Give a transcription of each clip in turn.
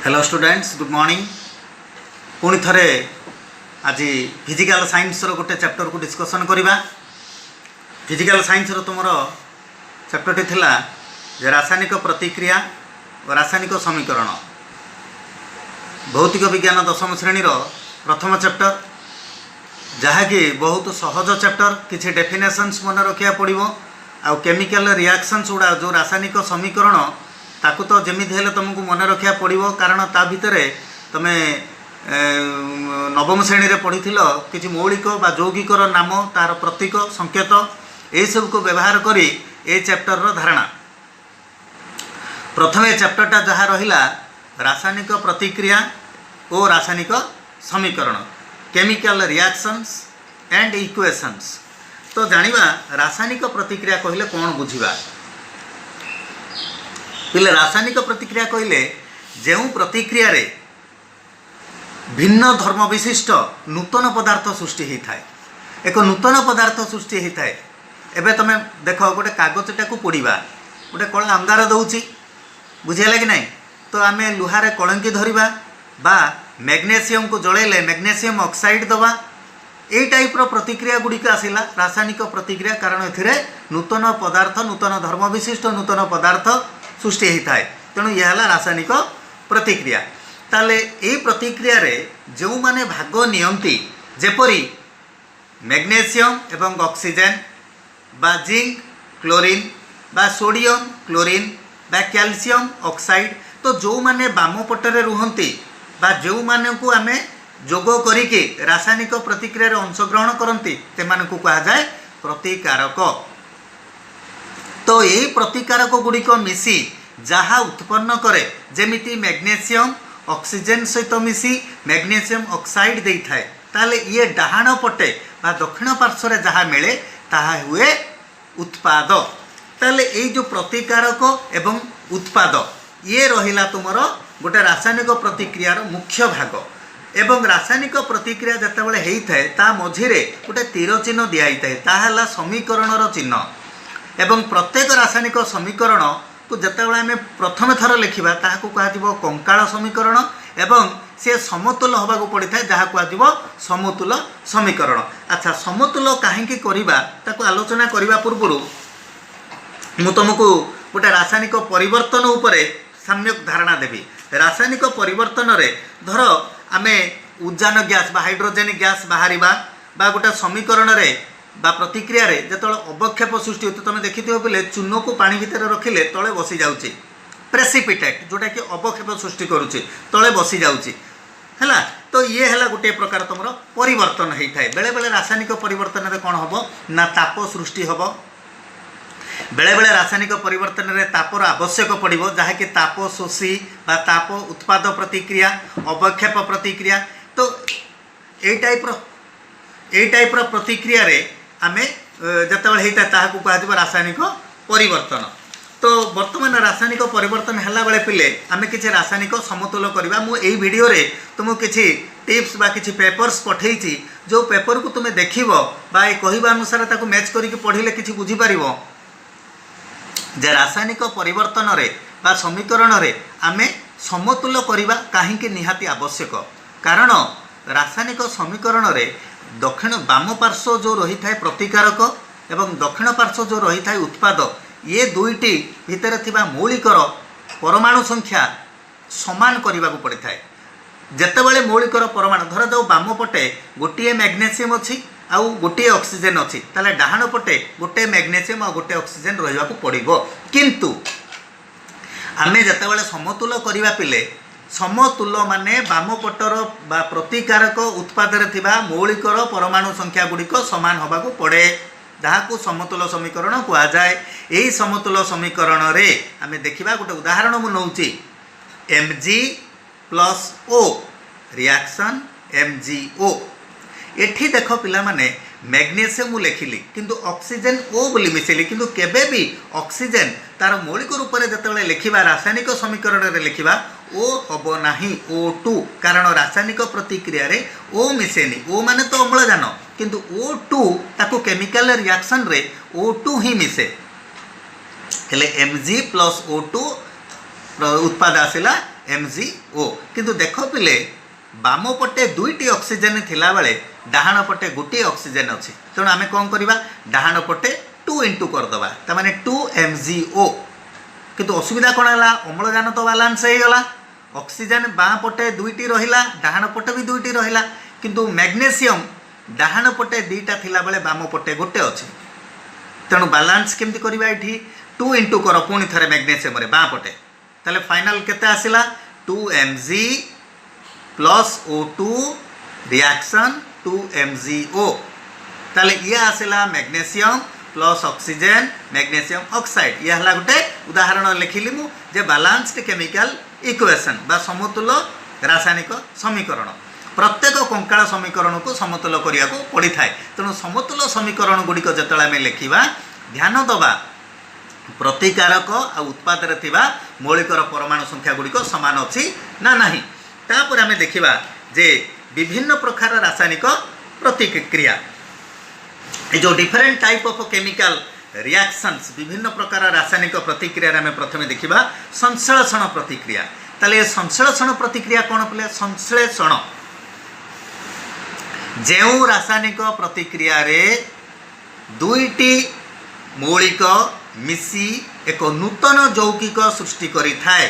Hello students good morning. पुणी थे आज फिजिकल साइंस रो गोटे चैप्टर को डिस्कसन करवा। फिजिकल साइंस रो तुम चैप्टर टी थिला जे रासायनिक प्रतिक्रिया और रासायनिक समीकरण। भौतिक विज्ञान दशम श्रेणी प्रथम चैप्टर, जहाँकि बहुत सहज चैप्टर। किसी डेफिनेशंस मन रखा पड़ो आउ केमिकल रिएक्शंस गुड़ा जो रासायनिक समीकरण ताकू तो जमी हेल्ले तुमको मन रखा पड़ो, कारण ता भितर तुम नवम श्रेणी रे पढ़ी किसी मौलिक बा यौगिकर नाम तार प्रतीक संकेत यही सब को व्यवहार करी ए चैप्टर रो धारणा। प्रथम चैप्टरटा जहाँ रहिला रासायनिक प्रतिक्रिया और रासायनिक समीकरण, केमिकल रिएक्शंस एंड इक्वेशंस। तो जानिबा रासायनिक प्रतिक्रिया कहले कौन बुझिबा। पहले रासायनिक प्रतिक्रिया कहले जो प्रतिक्रिया रे भिन्न धर्म विशिष्ट नूतन पदार्थ सृष्टि होता है। एक नूतन पदार्थ सृष्टि होता है। एबे तुम देख गोटे कागजटा को पोड़ा गोटे कला अंगार दौची बुझेगा कि नहीं, तो आम लुहारे कलंकी धरिबा बा मैग्नेशियम को जलैले मैग्नेशियम ऑक्साइड दबा, यही टाइप रो प्रतिक्रिया गुड़िक आसला रासायनिक प्रतिक्रिया। कारण ए नूतन पदार्थ नूतन धर्म विशिष्ट नूतन पदार्थ सृष्टि होता है। तेणु यह है रासायनिक प्रतिक्रिया। ताले ये प्रतिक्रिया रे जो माने भाग नियंती जेपरी मैग्नेशियम एवं ऑक्सीजन बा जिंक क्लोरीन बा सोडियम क्लोरीन बा कैल्शियम ऑक्साइड, तो जो माने बाम पटरे रुहंती बा जो माने को आमे जोग करिके रासायनिक प्रतिक्रिया रे अंशग्रहण करती से मानकु कहा जाए प्रतिकारक। तो यही प्रतिकारक गुड़िक मिसी जहाँ उत्पन्न करे जेमिति मैग्नेशियम ऑक्सीजन सहित मिसी मैग्नेशियम ऑक्साइड दे थाए, ताले ये डाहाण पटे बा दक्षिण पार्श्व जहाँ मिले ताहा हुए उत्पाद। ताले ये जो प्रतिकारक एवं उत्पाद ये रहिला तुमर गोटे रासायनिक प्रतिक्रियार मुख्य भाग। एवं रासायनिक प्रतिक्रिया जितेबाला होता है ता मझिरे गोटे तीर चिन्ह दिखाई थाए, ताहा समीकरणर चिन्ह। एवं प्रत्येक रासायनिक समीकरण को जितेबाला आम प्रथम थर लिखा ताकू कह कंकाल समीकरण एवं सी समतुल होगा पड़ी था जहाँ कह समतुल समीकरण। अच्छा, समतुल कहीं करवा ताकू आलोचना करने पूर्व मु तुमको गोटे रासायनिक परिवर्तन उपरे सम्यक धारणा देवी। रासायनिक परिवर्तन रे धर आम उद्जान गैस बा हाइड्रोजेन गैस बाहर बा गोटे समीकरण रे बा प्रतिक्रिया रे जो अवक्षेप सृष्टि होती तुम देखी बोले चून को पानी भितर रखिले तले बसी जाऊँगी प्रेसिपिटेट जोटा कि अवक्षेप सृष्टि करुचे तले बसी जाऊँगी है। तो ये है गोटे प्रकार तुम परिवर्तन होता है। बेले बेले रासायनिक परिवर्तन रे कौन हम ना ताप सृष्टि हम, बेले बेले रासायनिक परिवर्तन रे तापर आवश्यक पड़ो जहाँकि ताप शोषी बा ताप उत्पाद प्रतिक्रिया अवक्षेप प्रतिक्रिया। तो यही टाइप प्रतिक्रिया रे आमे जतबेले होता ताहाकू कह रासायनिक परिवर्तन। तो वर्तमान रासायनिक परिवर्तन हैला बेले पिले आमे किछि रासायनिक समतुल करबा। मु एई वीडियो रे तुमको किछि टिप्स बा किछि पेपर्स पठेइछि, जो पेपर को तुमे देखिबो बा ए कहिबा अनुसार ताकू मैच करिके पढिले किछि बुझी पारिबो जे रासायनिक परिवर्तन रे बा समीकरण रे आमे समतुल करबा काहेकि निहाती आवश्यक। कारण रासायनिक समीकरण रे दक्षिण बाम पार्श्व जो रही था प्रतिकारक एवं दक्षिण पार्श्व जो रही था उत्पाद, ये दुईटी भितर थिबा मौलिकर परमाणु संख्या समान करने को पड़ी था। जितेबाला मौलिकर परमाणु धर जाओ बाम पटे गोटे मैग्नेशियम अच्छी आउ गोटे ऑक्सीजन अच्छी, ताले डाहाण पटे गोटे मैग्नेशियम आ गोटे ऑक्सीजन रहिबा को पड़िबो। किंतु आमे जितेबाला समतुल करबा पिले समतुल माने बाम पटर बा प्रतिकारक उत्पाद रे थिबा मौलिकर परमाणु संख्या गुड़िक समान होगा पड़े, जहाँ समतुल समीकरण कह जाए। यही समतुल समीकरण रे आमे देखिबा गोटे उदाहरण मु नउची Mg plus O reaction MgO। एठी देख पिला माने मैग्नेशियम लिखिली किंतु ऑक्सीजन O बोली मिसेली, किंतु केबे भी ऑक्सीजन तार मौलिक रूप से जितेबाला लिखा रासायनिक समीकरण रे लिखा O हम ना O2, कारण रासायनिक प्रतिक्रिया रे O मिसेनी। O माने तो अम्लजान किंतु O2 ताको केमिकल रिएक्शन रे O2 ही मिसे। हेले Mg प्लस O2 उत्पाद आसला MgO किंतु देख पिले बाम पटे दुईटी ऑक्सीजन थिला बेले डाहाण पटे गोटे ऑक्सीजन अच्छी तेणु आम कौन करवा डाहाण पटे 2 इंटू करदे ताने 2 MgO किंतु असुविधा कौन है अम्लजान तो बालांस हो गला ऑक्सीजन बाँ पटे दुईटी रहिला डाहाण पटे भी दुईटी रहिला किंतु मैग्नेशियम डाहाण पटे दीटा थिला बेले बाम पटे गोटे अच्छी तेणु बालांस केमती करवा ये 2 इंटू कर पुणी थे मैग्नेशियम बाँ पटे ताले फाइनल केते आसिला 2 Mg plus O2 reaction 2 MgO ताले ये आसिला magnesium plus oxygen magnesium oxide ये हला गोटे उदाहरण लिखिली मु जे बैलेंस्ड केमिकल इक्वेशन बा समतुल्य रासायनिक समीकरण प्रत्येक कंकाल समीकरण को समतुल्य करिया को पड़ी थाए तेणु समतुल्य समीकरण गुड़िक जो आम लिखा ध्यान दबा प्रतिकारक आ उत्पाद मौलिकर परमाणु संख्या गुड़िक सामान अच्छी ना नहीं तापर आम देखा जे विभिन्न प्रकार रासायनिक प्रतिक्रिया जो different type of chemical reactions विभिन्न प्रकार रासायनिक प्रतिक्रिया आम प्रथम देखा संश्लेषण प्रतिक्रिया ताले संश्लेषण प्रतिक्रिया कौन पे संश्लेषण जो रासायनिक प्रतिक्रिया रे दुईटी मौलिक मिसी एक नूतन यौगिक सृष्टि करि थाए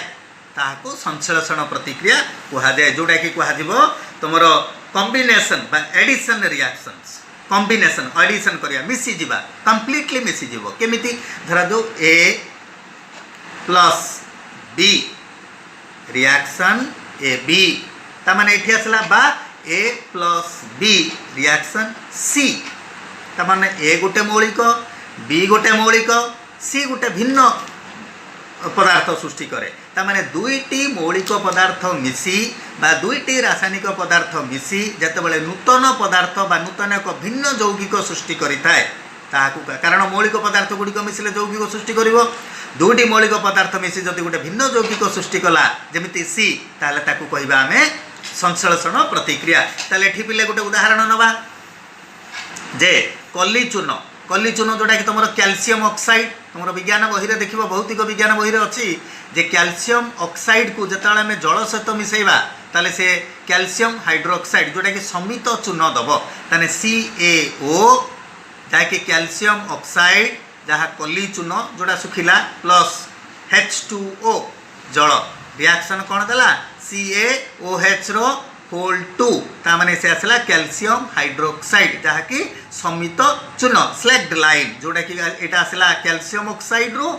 ताहाको संश्लेषण प्रतिक्रिया कहा जाए जोटा कि कह तुम कॉम्बिनेशन बा एडिशन रिएक्शंस कॉम्बिनेशन एडिशन करिया मिसी जीवा कंप्लीटली मिसी जीवो केमिति धरा जो A plus B reaction AB ता माने एठी आसला बा A plus B reaction C ता माने A गोटे मौलिक B गोटे मौलिक C गोटे भिन्न पदार्थ सृष्टि करे तामाने दुईटी मौलिक पदार्थ मिसी बा दुईटी रासायनिक पदार्थ मिसी जेतेबेले नूतन पदार्थ बा नूतन एक भिन्न यौगिक सृष्टि करिथाए ताहाकु कारण मौलिक पदार्थ गुड़िक मिसिले यौगिक सृष्टि करिवो दुईटी मौलिक पदार्थ मिसी जदि गोटे भिन्न यौगिक सृष्टि कला जेमिति सी ताले ताकु कहिबा आमे संश्लेषण प्रतिक्रिया ताले एठी पिले गोटे उदाहरण नबा जे कली चूर्ण जोटा कि तुम कैल्शियम ऑक्साइड तुम विज्ञान बही में देख भौतिक विज्ञान बही में अच्छी जे कैल्शियम ऑक्साइड को जिते आम जल सहित मिसेबा ताले से कैल्शियम हाइड्रोक्साइड जोटा कि समित चूर्ण दब ताने CaO जहाँकि कैल्शियम ऑक्साइड जहाँ कली चूर्ण जोटा सुखिला प्लस H2O जल रिएक्शन कौन देला CaOH रो होल 2 तामाने से आसला कैल्शियम हाइड्रोक्साइड जहाँ कि समित चूर्ण स्लेक्ड लाइन जोटा कि एटा आसला कैल्शियम ऑक्साइड रो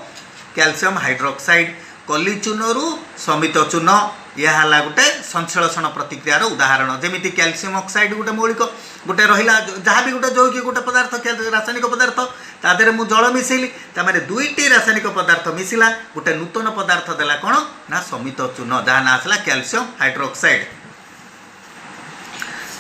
कैल्शियम हाइड्रोक्साइड कली चूर्ण रु समित चूर्ण यह है गोटे संश्लेषण प्रतिक्रियार उदाहरण जमीती कैल्शियम ऑक्साइड गोटे मौलिक गोटे रहा जहाँ भी गोटे जो कि गोटे पदार्थ रासायनिक पदार्थ तादे मु जल मिसेली तामें दुईटी रासायनिक पदार्थ मिसिला गोटे नूतन पदार्थ देला कौन ना समित चूर्ण जहाँ ना आसला कैल्शियम हाइड्रोक्साइड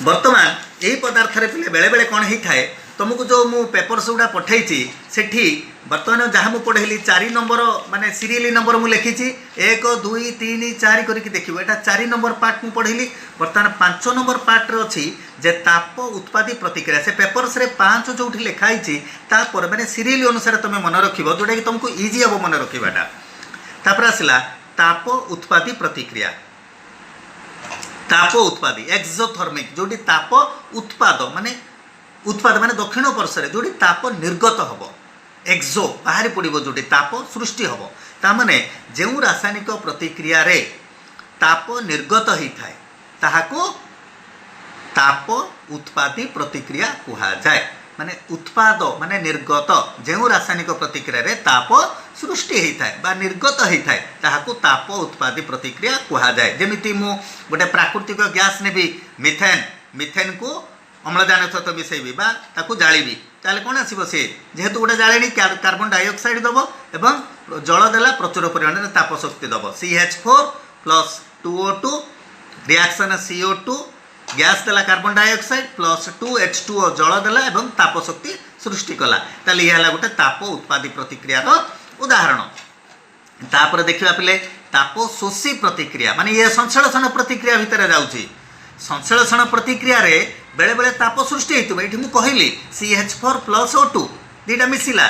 वर्तमान यही पदार्थ पे बेले बेले कौन होता है तुमको जो मु पेपर्स गुड़ा पठेची सेठी बर्तमान जहाँ मुझे पढ़ेली 4 नंबर माने सीरियली नंबर मुझे लिखी 1 2 3 4 करके देखिए यहाँ 4 नंबर पार्ट मुझे पढ़ेली बर्तमान 5 नंबर पार्ट रे अच्छी जे ताप उत्पादी प्रतिक्रिया से पेपर्स रे 5 जो लिखाई तापर मैंने सीरियली अनुसार तुम मन रख जोटा कि तुमको इजी हम मन रखाटा तापर आसला ताप उत्पादी प्रतिक्रिया ताप उत्पादी एक्सोथर्मिक जोटी ताप उत्पाद माने दक्षिण पार्श्व जोटी ताप निर्गत हम एक्सो बाहरी पड़ो जोटी ताप सृष्टि हम ताने जो रासायनिक प्रतिक्रिया रे ताप निर्गत होता है ताहाको ताप उत्पादी प्रतिक्रिया कहा जाए माने उत्पाद माने निर्गत जो रासायनिक प्रतिक्रिया रे ताप सृष्टि होता है बा निर्गत होता है ताहाको ताप उत्पादी प्रतिक्रिया कहा जाए जमीती मु गोटे प्राकृतिक गैस नेबी मिथेन को अम्लजान सहित मिसेबी बा ताकू जालिबी ताले कौन आसो सी जेहेतु गोटे जाले कार्बन डाइऑक्साइड दब एवं जल देला प्रचुर परिमाण में ताप शक्ति दब CH4 plus 2O2 reaction CO2 gas देला कार्बन डाइऑक्साइड प्लस 2H2O जल देला एवं ताप शक्ति सृष्टि कला ताले यह गोटे ताप उत्पादी प्रतिक्रियार उदाहरण तापर देखा पे ताप शोषी प्रतिक्रिया माने ये संश्लेषण प्रतिक्रिया भितर जाउची संश्लेषण प्रतिक्रिया रे बेले बेले ताप सृष्टि होता है ये कहली CH4 प्लस O2 दुईटा मिसिला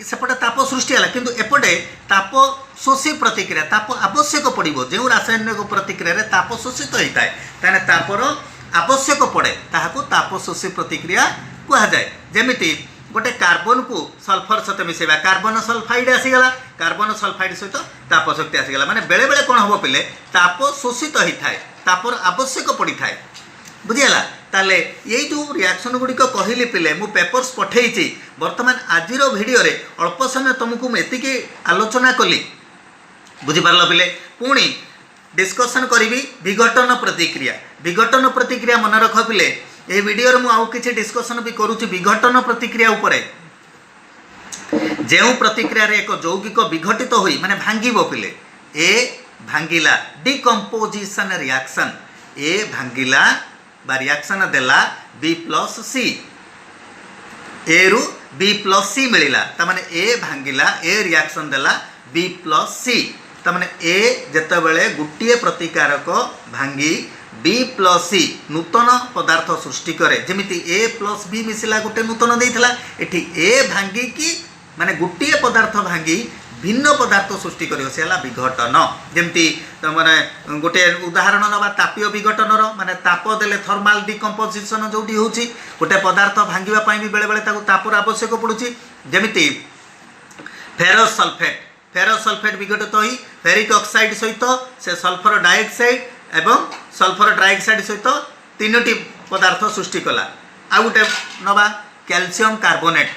सेपटे ताप सृष्टि है किंतु एपटे ताप शोषी प्रतिक्रिया ताप आवश्यक पड़ो जो रासायनिक प्रतिक्रिया ताप शोषित होता है ताने तापर आवश्यक पड़े ताहाको ताप शोषी प्रतिक्रिया कह जाए। जमिति गोटे कार्बन को सल्फर सहित मिसेबा कार्बन सल्फाइड आसीगला कार्बन सल्फाइड सहित ताप शक्ति आसीगला माने बेले बेले कौन हम पिले ताप शोषित होता है तापर आवश्यक पड़ी थाए बुझीगला। ताले ये जो रिएक्शन गुड़िक कहली पिले मु पेपर्स पठेइछि वर्तमान आजिर वीडियो रे अल्प समय तुमको मुझे आलोचना कली बुझीपार पिले पुणी डिस्कसन करी विघटन प्रतिक्रिया मन रख पिले ये वीडियो मु आउ किछि डिस्कसन भी करूछि विघटन प्रतिक्रिया उपरे जेउ प्रतिक्रिया रे एक यौगिक विघटित होई माने भांगिबो पिले ए भांगिला डिकम्पोजिशन रिएक्शन ए भांगिला बा रिएक्शन देला B+C ए रु B+C मिलिला तमाने ए भांगिला ए रिएक्शन देला B+C तमाने ए जेतेबेले गुटिए प्रतिकारक भांगी B+C नूतन पदार्थ सृष्टि करे जमिति A+B मिसिला गोटे नूतन देइथला एठी ए भांगी की माने गुटिए पदार्थ भांगी भिन्न पदार्थ सृष्टि करियो से हला विघटन जमिति माने गोटे उदाहरण नबा तापीय विघटनर माने ताप देले थर्माल डिकम्पोजिशन जोटी होची गोटे पदार्थ भांगिबा पई भी बेले बेले ताको तापर आवश्यक पडुची जमिति फेरस सल्फेट विघटित होई फेरिक ऑक्साइड सहित से सल्फर डाइऑक्साइड एवं सल्फर डाइऑक्साइड सहित तीनोटी पदार्थ सृष्टि कला आ गोटे नबा calcium carbonate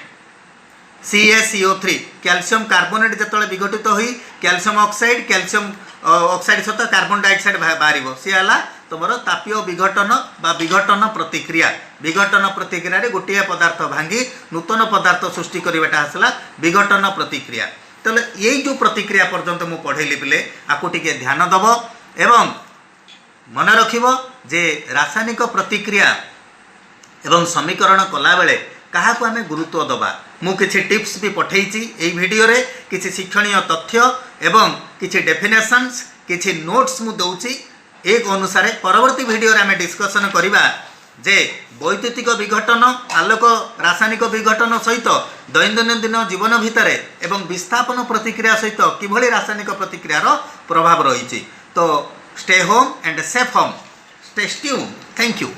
CaCO3 calcium carbonate जिते विघटित होई कैल्शियम ऑक्साइड सहित कार्बन डाइऑक्साइड बाहर सी है तुम तापीय विघटन बा विघटन प्रतिक्रिया रे गोटे पदार्थ भांगी नूतन पदार्थ सृष्टि करवाटा आसला विघटन प्रतिक्रिया। तो यही जो प्रतिक्रिया पर्यंत मु पढ़ेली पिले आपको टिके ध्यान दब एवं मन रखिब जे रासायनिक प्रतिक्रिया एवं समीकरण कला बेले कहा को आमे गुरुत्व दबा मु किछि टिप्स भी पठेइछि एई वीडियो रे किछि शिक्षणीय तथ्य एवं किछि डेफिनेशंस किछि नोट्स मु दउछि एक अनुसार परवर्ती वीडियो रे आमे डिस्कशन करिबा जे वैद्युतिक विघटन आलोक रासायनिक विघटन सहित दैनन्दिन जीवन भितर एवं विस्थापन प्रतिक्रिया सहित किभଳି रासायनिक प्रतिक्रियार प्रभाव रही। तो stay home and safe home, stay tuned, thank you.